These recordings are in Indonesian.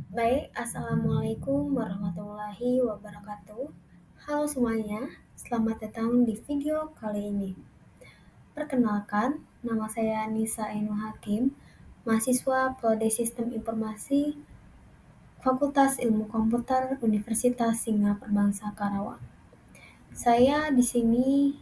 Assalamualaikum warahmatullahi wabarakatuh. Halo semuanya, selamat datang di video kali ini. Perkenalkan, nama saya Nisa Ainul Hakim, mahasiswa Prodi Sistem Informasi Fakultas Ilmu Komputer Universitas Singa Perbangsa Karawang. Saya di sini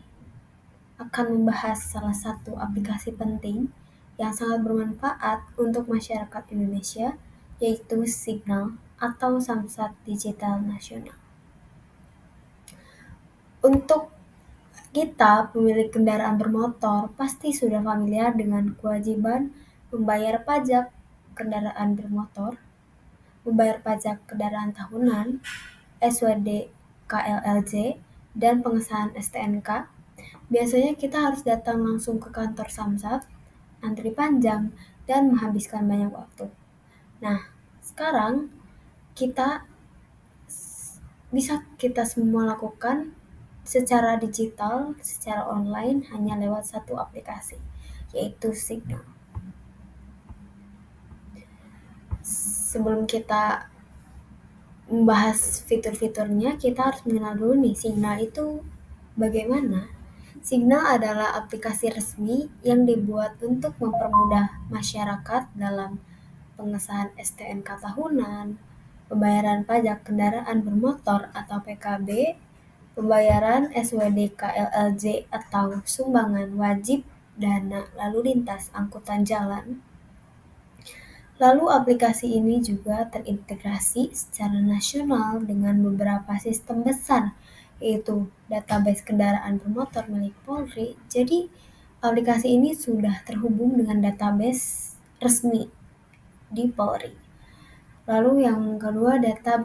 akan membahas salah satu aplikasi penting yang sangat bermanfaat untuk masyarakat Indonesia, yaitu Signal atau Samsat Digital Nasional. Untuk kita, pemilik kendaraan bermotor, pasti sudah familiar dengan kewajiban membayar pajak kendaraan bermotor, membayar pajak kendaraan tahunan, SWD KLLJ, dan pengesahan STNK. Biasanya kita harus datang langsung ke kantor Samsat, antri panjang, dan menghabiskan banyak waktu. Nah, sekarang kita bisa kita semua lakukan secara digital, secara online, hanya lewat satu aplikasi, yaitu Signal. Sebelum kita membahas fitur-fiturnya, kita harus mengenal dulu nih, Signal itu bagaimana? Signal adalah aplikasi resmi yang dibuat untuk mempermudah masyarakat dalam pengesahan STNK tahunan, pembayaran pajak kendaraan bermotor atau PKB, pembayaran SWD KLLJ atau sumbangan wajib dana lalu lintas angkutan jalan. Lalu aplikasi ini juga terintegrasi secara nasional dengan beberapa sistem besar, yaitu database kendaraan bermotor milik Polri. Jadi aplikasi ini sudah terhubung dengan database resmi di Polri. Lalu yang kedua, data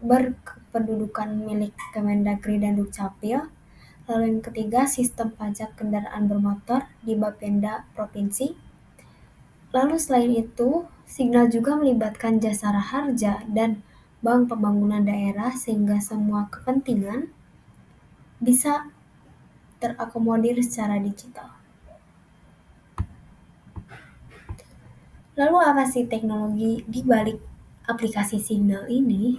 berkependudukan milik Kemendagri dan Dukcapil. Lalu yang ketiga, sistem pajak kendaraan bermotor di Bapenda Provinsi. Lalu selain itu, Signal juga melibatkan Jasara Harja dan Bank Pembangunan Daerah sehingga semua kepentingan bisa terakomodir secara digital. Lalu apa sih teknologi di balik aplikasi Signal ini?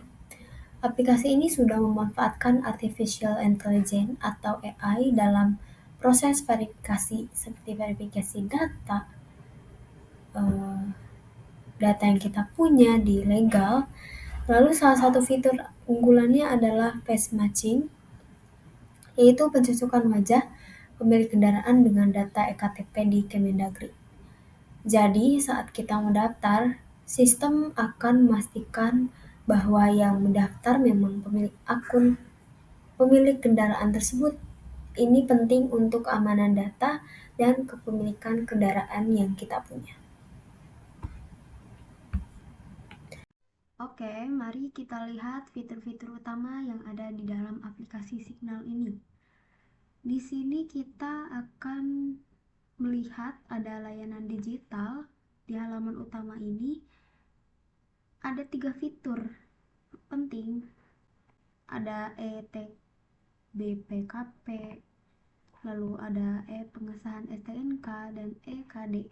Aplikasi ini sudah memanfaatkan artificial intelligence atau AI dalam proses verifikasi seperti verifikasi data, data yang kita punya di legal. Lalu salah satu fitur unggulannya adalah face matching, yaitu pencocokan wajah pemilik kendaraan dengan data EKTP di Kemendagri. Jadi saat kita mendaftar, sistem akan memastikan bahwa yang mendaftar memang pemilik kendaraan tersebut. Ini penting untuk keamanan data dan kepemilikan kendaraan yang kita punya. Oke, mari kita lihat fitur-fitur utama yang ada di dalam aplikasi Signal ini. Di sini kita akan melihat ada layanan digital. Di halaman utama ini ada 3 fitur penting. Ada ETBPKP, lalu ada pengesahan STNK dan EKD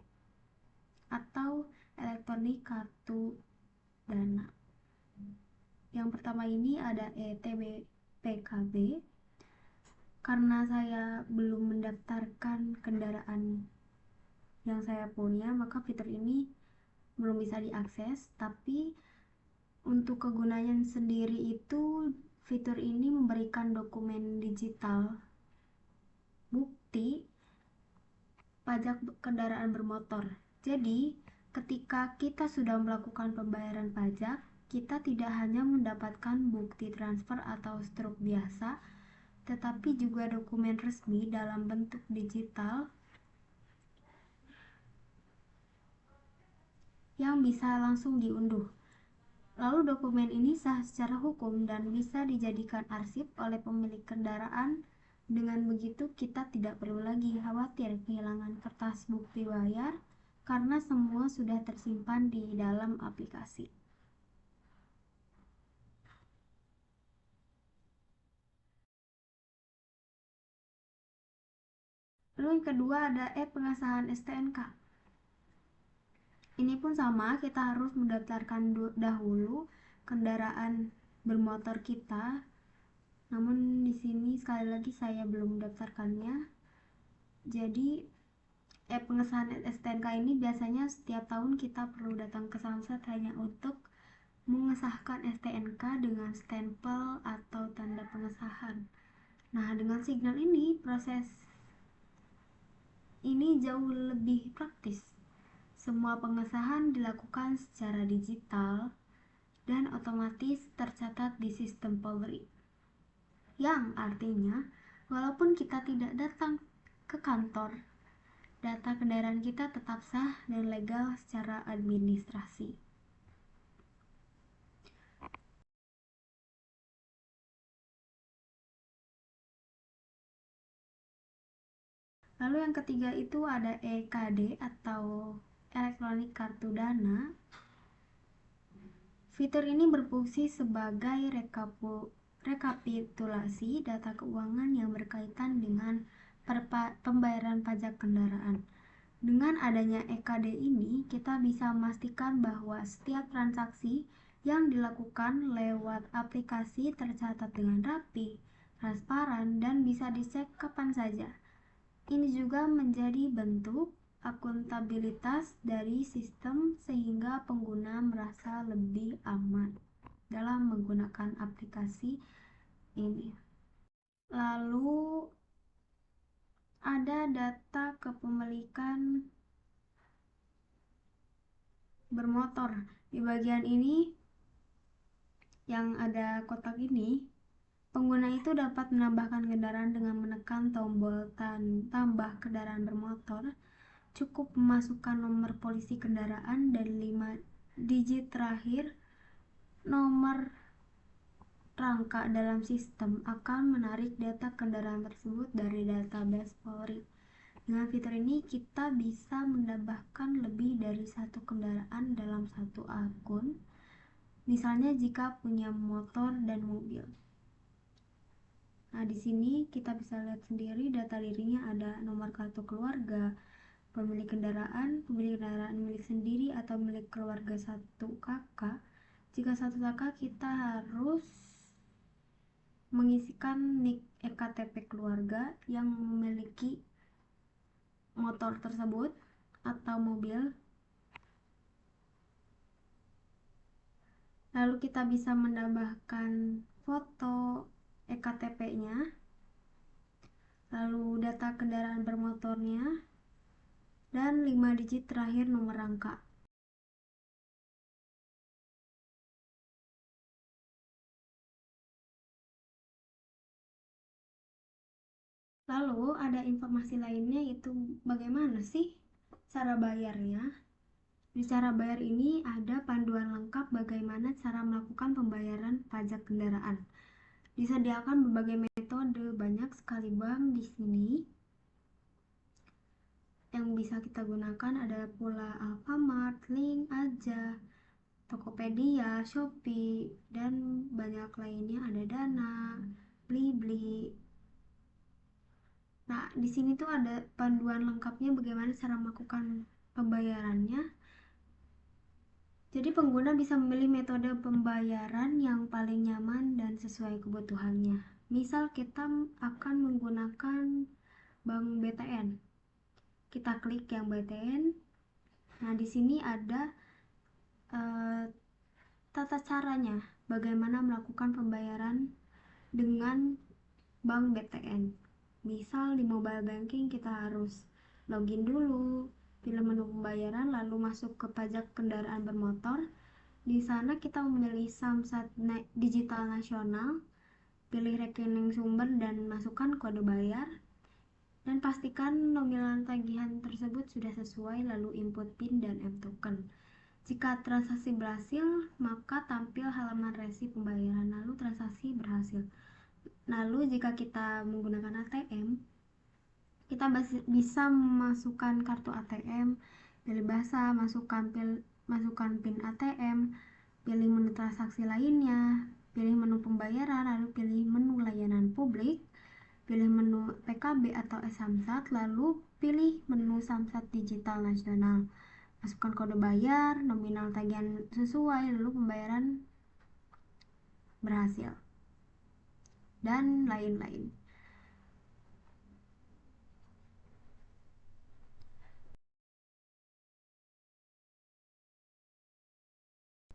atau elektronik kartu dana. Yang pertama ini ada ETBPKB. Karena saya belum mendaftarkan kendaraan yang saya punya, maka fitur ini belum bisa diakses. Tapi untuk kegunaan sendiri itu, fitur ini memberikan dokumen digital bukti pajak kendaraan bermotor. Jadi, ketika kita sudah melakukan pembayaran pajak, kita tidak hanya mendapatkan bukti transfer atau struk biasa, tetapi juga dokumen resmi dalam bentuk digital yang bisa langsung diunduh. Lalu dokumen ini sah secara hukum dan bisa dijadikan arsip oleh pemilik kendaraan. Dengan begitu kita tidak perlu lagi khawatir kehilangan kertas bukti bayar karena semua sudah tersimpan di dalam aplikasi. Lalu yang kedua ada pengesahan STNK. Ini pun sama, kita harus mendaftarkan dahulu kendaraan bermotor kita. Namun di sini sekali lagi saya belum mendaftarkannya. Jadi pengesahan STNK ini biasanya setiap tahun kita perlu datang ke Samsat hanya untuk mengesahkan STNK dengan stempel atau tanda pengesahan. Nah, dengan Signal ini proses ini jauh lebih praktis. Semua pengesahan dilakukan secara digital dan otomatis tercatat di sistem Polri. Yang artinya, walaupun kita tidak datang ke kantor, data kendaraan kita tetap sah dan legal secara administrasi. Lalu yang ketiga itu ada EKD atau elektronik kartu dana. Fitur ini berfungsi sebagai rekapitulasi data keuangan yang berkaitan dengan pembayaran pajak kendaraan. Dengan adanya EKD ini, kita bisa memastikan bahwa setiap transaksi yang dilakukan lewat aplikasi tercatat dengan rapi, transparan, dan bisa dicek kapan saja. Ini juga menjadi bentuk akuntabilitas dari sistem sehingga pengguna merasa lebih aman dalam menggunakan aplikasi ini. Lalu ada data kepemilikan bermotor. Di bagian ini yang ada kotak ini, pengguna itu dapat menambahkan kendaraan dengan menekan tombol tambah kendaraan bermotor. Cukup memasukkan nomor polisi kendaraan dan 5 digit terakhir nomor rangka dalam sistem akan menarik data kendaraan tersebut dari database Polri. Dengan fitur ini kita bisa menambahkan lebih dari satu kendaraan dalam satu akun. Misalnya jika punya motor dan mobil. Nah, di sini kita bisa lihat sendiri data dirinya, ada nomor kartu keluarga, pemilik kendaraan milik sendiri atau milik keluarga satu kakak. Jika satu kakak, kita harus mengisikan NIK EKTP keluarga yang memiliki motor tersebut atau mobil. Lalu kita bisa menambahkan foto EKTP-nya, lalu data kendaraan bermotornya, dan 5 digit terakhir nomor rangka. Lalu ada informasi lainnya, yaitu bagaimana sih cara bayarnya. Di cara bayar ini ada panduan lengkap bagaimana cara melakukan pembayaran pajak kendaraan. Disediakan berbagai metode, banyak sekali bank di sini yang bisa kita gunakan, ada pula Alfamart, Link, Aja, Tokopedia, Shopee, dan banyak lainnya, ada Dana, Blibli. Nah, di sini tuh ada panduan lengkapnya bagaimana cara melakukan pembayarannya. Jadi pengguna bisa memilih metode pembayaran yang paling nyaman dan sesuai kebutuhannya. Misal kita akan menggunakan bank BTN. Kita klik yang BTN. Nah, di sini ada tata caranya bagaimana melakukan pembayaran dengan bank BTN. Misal di mobile banking kita harus login dulu, pilih menu pembayaran, lalu masuk ke pajak kendaraan bermotor. Di sana kita memilih Samsat Digital Nasional, pilih rekening sumber dan masukkan kode bayar, dan pastikan nominal tagihan tersebut sudah sesuai, lalu input PIN dan M-token. Jika transaksi berhasil, maka tampil halaman resi pembayaran, lalu transaksi berhasil. Lalu jika kita menggunakan ATM, kita bisa memasukkan kartu ATM, pilih bahasa, masukkan PIN ATM, pilih menu transaksi lainnya, pilih menu pembayaran, lalu pilih menu layanan publik, pilih menu PKB atau Samsat, lalu pilih menu Samsat Digital Nasional. masukkan kode bayar, nominal tagihan sesuai, lalu pembayaran berhasil, dan lain-lain.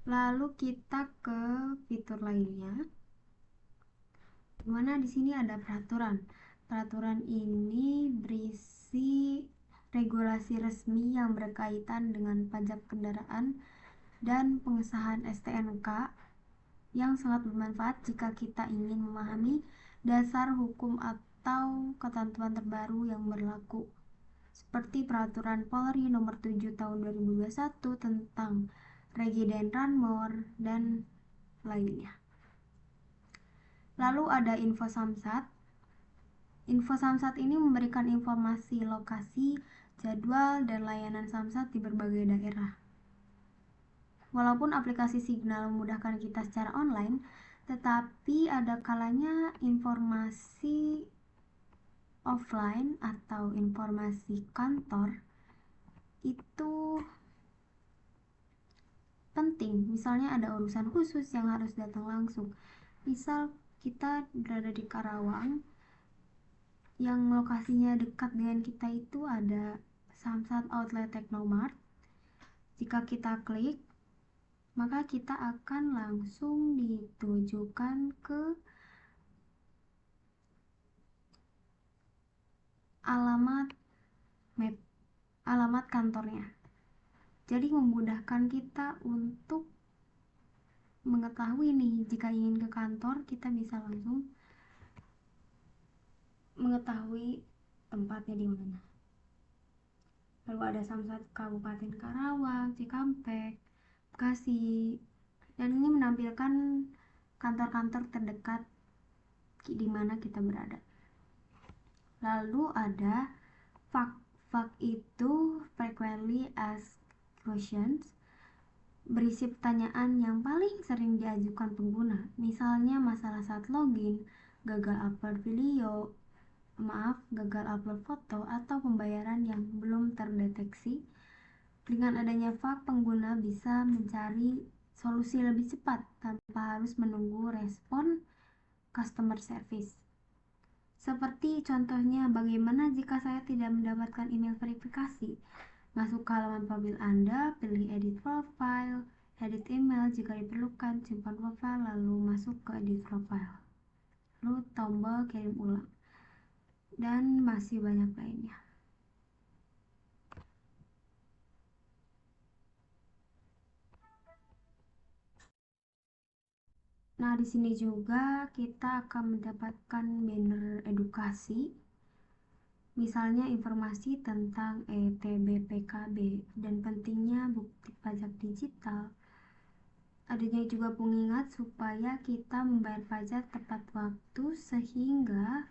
Lalu kita ke fitur lainnya, dimana di sini ada peraturan. Peraturan ini berisi regulasi resmi yang berkaitan dengan pajak kendaraan dan pengesahan STNK yang sangat bermanfaat jika kita ingin memahami dasar hukum atau ketentuan terbaru yang berlaku, seperti Peraturan Polri Nomor 7 Tahun 2021 tentang Regiden Ranmor dan lainnya. Lalu ada info Samsat. Info Samsat ini memberikan informasi lokasi, jadwal, dan layanan Samsat di berbagai daerah. Walaupun aplikasi Signal memudahkan kita secara online, tetapi ada kalanya informasi offline atau informasi kantor itu penting. Misalnya ada urusan khusus yang harus datang langsung. Misal kita berada di Karawang, yang lokasinya dekat dengan kita itu ada Samsat Outlet Technomart. Jika kita klik, maka kita akan langsung ditujukan ke alamat kantornya. Jadi memudahkan kita untuk mengetahui nih, jika ingin ke kantor kita bisa langsung mengetahui tempatnya di mana. Lalu ada Samsat Kabupaten Karawang, Cikampek, Bekasi, dan ini menampilkan kantor-kantor terdekat di mana kita berada. Lalu ada FAQ. FAQ itu Frequently Asked Questions, berisi pertanyaan yang paling sering diajukan pengguna, misalnya masalah saat login, gagal upload video, gagal upload foto, atau pembayaran yang belum terdeteksi. Dengan adanya FAQ, pengguna bisa mencari solusi lebih cepat tanpa harus menunggu respon customer service. Seperti contohnya, bagaimana jika saya tidak mendapatkan email verifikasi? Masuk ke halaman profil Anda, pilih edit profile, edit email jika diperlukan, simpan profile, lalu masuk ke edit profile, lalu tombol kirim ulang, dan masih banyak lainnya. Nah, di sini juga kita akan mendapatkan banner edukasi, misalnya informasi tentang ETBPKB dan pentingnya bukti pajak digital. Adanya juga pengingat supaya kita membayar pajak tepat waktu sehingga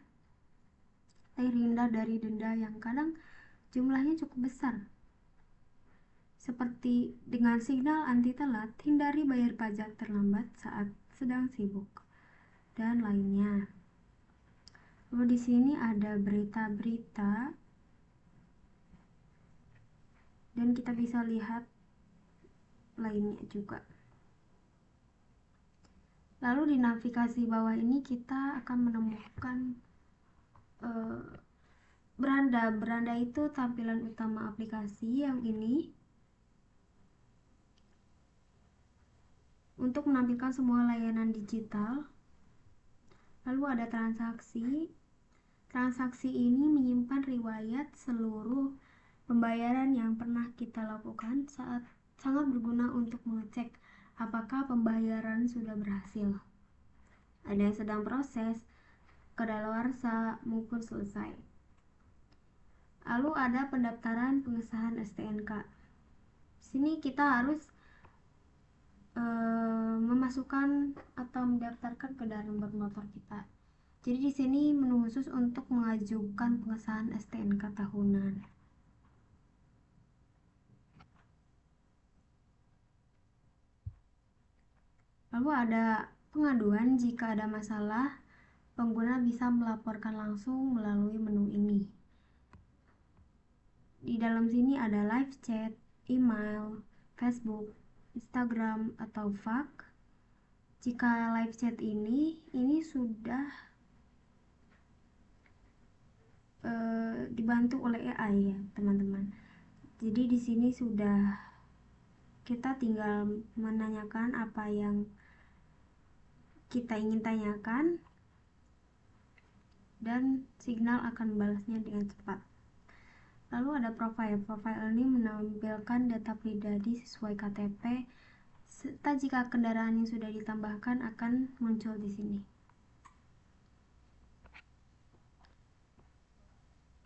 terhindar dari denda yang kadang jumlahnya cukup besar. Seperti dengan signal anti telat, hindari bayar pajak terlambat saat sedang sibuk, dan lainnya. Lalu di sini ada berita-berita, dan kita bisa lihat lainnya juga. Lalu di navigasi bawah ini kita akan menemukan beranda. Beranda itu tampilan utama aplikasi yang ini untuk menampilkan semua layanan digital. Lalu ada transaksi. Transaksi ini menyimpan riwayat seluruh pembayaran yang pernah kita lakukan, sangat berguna untuk mengecek apakah pembayaran sudah berhasil, ada yang sedang proses, kadaluarsa, maupun selesai. Lalu ada pendaftaran pengesahan STNK. Sini kita harus memasukkan atau mendaftarkan kendaraan bermotor kita. Jadi di sini menu khusus untuk mengajukan pengesahan STNK tahunan. Lalu ada pengaduan. Jika ada masalah, pengguna bisa melaporkan langsung melalui menu ini. Di dalam sini ada live chat, email, Facebook, Instagram, atau fax. Jika live chat ini sudah dibantu oleh AI ya teman-teman. Jadi di sini sudah kita tinggal menanyakan apa yang kita ingin tanyakan dan Signal akan membalasnya dengan cepat. Lalu ada profile. Profile ini menampilkan data pribadi sesuai KTP serta jika kendaraan yang sudah ditambahkan akan muncul di sini.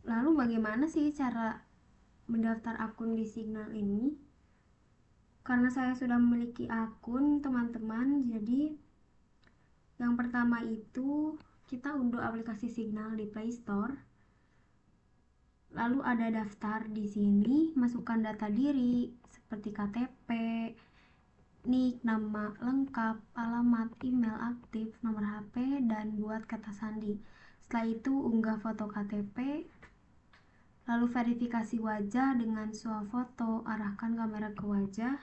Lalu bagaimana sih cara mendaftar akun di Signal ini? Karena saya sudah memiliki akun teman-teman, jadi yang pertama itu kita unduh aplikasi Signal di Play Store. Lalu ada daftar di sini, masukkan data diri seperti KTP, NIK, nama lengkap, alamat, email aktif, nomor HP, dan buat kata sandi. Setelah itu unggah foto KTP, lalu verifikasi wajah dengan swafoto, arahkan kamera ke wajah,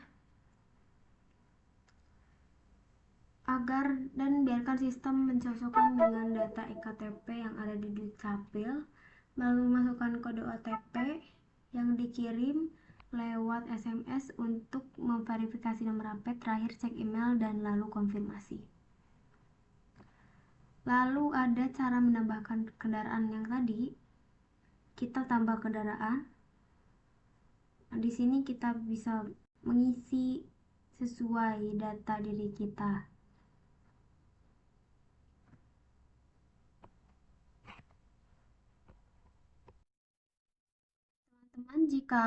agar dan biarkan sistem mencocokkan dengan data ektp yang ada di Dukcapil, lalu masukkan kode OTP yang dikirim lewat SMS untuk memverifikasi nomor HP, terakhir cek email dan lalu konfirmasi. Lalu ada cara menambahkan kendaraan yang tadi, kita tambah kendaraan. Di sini kita bisa mengisi sesuai data diri kita. Teman-teman, jika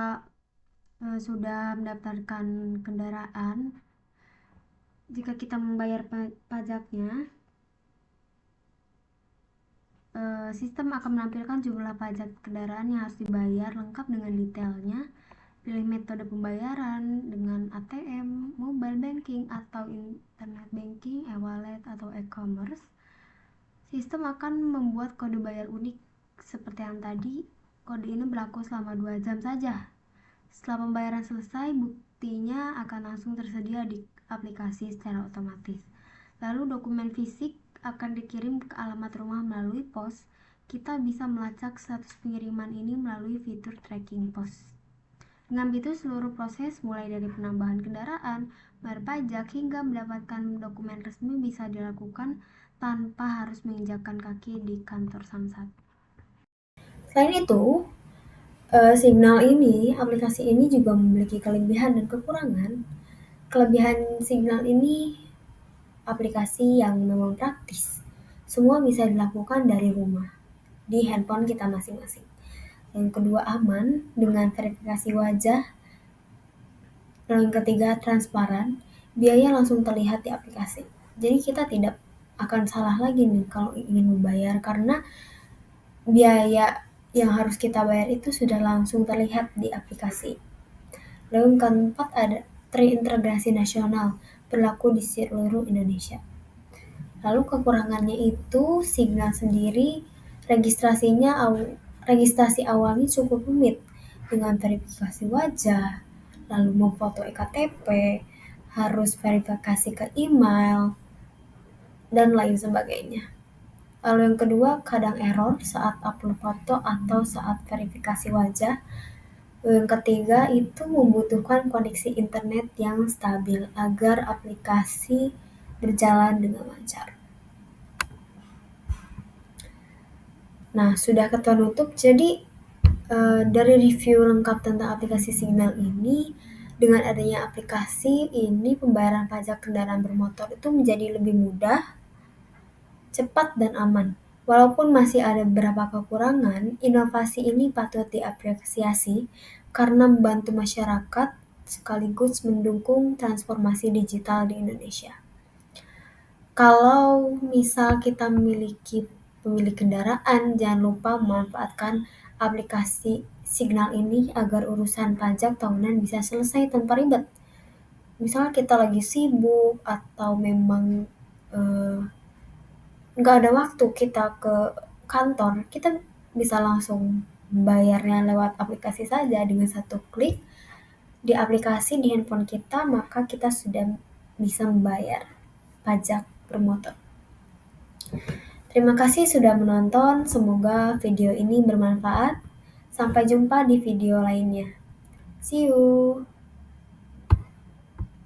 sudah mendaftarkan kendaraan, jika kita membayar pajaknya, sistem akan menampilkan jumlah pajak kendaraan yang harus dibayar lengkap dengan detailnya. Pilih metode pembayaran dengan ATM, mobile banking, atau internet banking, e-wallet, atau e-commerce. Sistem akan membuat kode bayar unik seperti yang tadi. Kode ini berlaku selama 2 jam saja. Setelah pembayaran selesai, buktinya akan langsung tersedia di aplikasi secara otomatis. Lalu dokumen fisik akan dikirim ke alamat rumah melalui pos. Kita bisa melacak status pengiriman ini melalui fitur tracking pos. Dengan begitu seluruh proses mulai dari penambahan kendaraan, bayar pajak, hingga mendapatkan dokumen resmi bisa dilakukan tanpa harus menginjakkan kaki di kantor Samsat. Selain itu, Signal ini, aplikasi ini juga memiliki kelebihan dan kekurangan. Kelebihan Signal ini aplikasi yang memang praktis. Semua bisa dilakukan dari rumah, di handphone kita masing-masing. Yang kedua, aman dengan verifikasi wajah. Lalu yang ketiga, transparan. Biaya langsung terlihat di aplikasi. Jadi kita tidak akan salah lagi nih kalau ingin membayar karena biaya yang harus kita bayar itu sudah langsung terlihat di aplikasi. Lalu yang keempat ada terintegrasi nasional, berlaku di seluruh Indonesia. Lalu kekurangannya itu Signal sendiri registrasi awalnya cukup rumit dengan verifikasi wajah, lalu memfoto ektp, harus verifikasi ke email, dan lain sebagainya. Lalu yang kedua, kadang error saat upload foto atau saat verifikasi wajah. Yang ketiga, itu membutuhkan koneksi internet yang stabil agar aplikasi berjalan dengan lancar. Nah, sudah ketutup. Jadi, dari review lengkap tentang aplikasi Signal ini, dengan adanya aplikasi ini, pembayaran pajak kendaraan bermotor itu menjadi lebih mudah, cepat, dan aman. Walaupun masih ada beberapa kekurangan, inovasi ini patut diapresiasi karena membantu masyarakat sekaligus mendukung transformasi digital di Indonesia. Kalau misal kita memiliki pemilik kendaraan, jangan lupa memanfaatkan aplikasi Signal ini agar urusan pajak tahunan bisa selesai tanpa ribet. Misal kita lagi sibuk atau memang nggak ada waktu kita ke kantor, kita bisa langsung bayarnya lewat aplikasi saja dengan satu klik. di aplikasi di handphone kita, maka kita sudah bisa membayar pajak bermotor. Terima kasih sudah menonton, semoga video ini bermanfaat. Sampai jumpa di video lainnya. See you!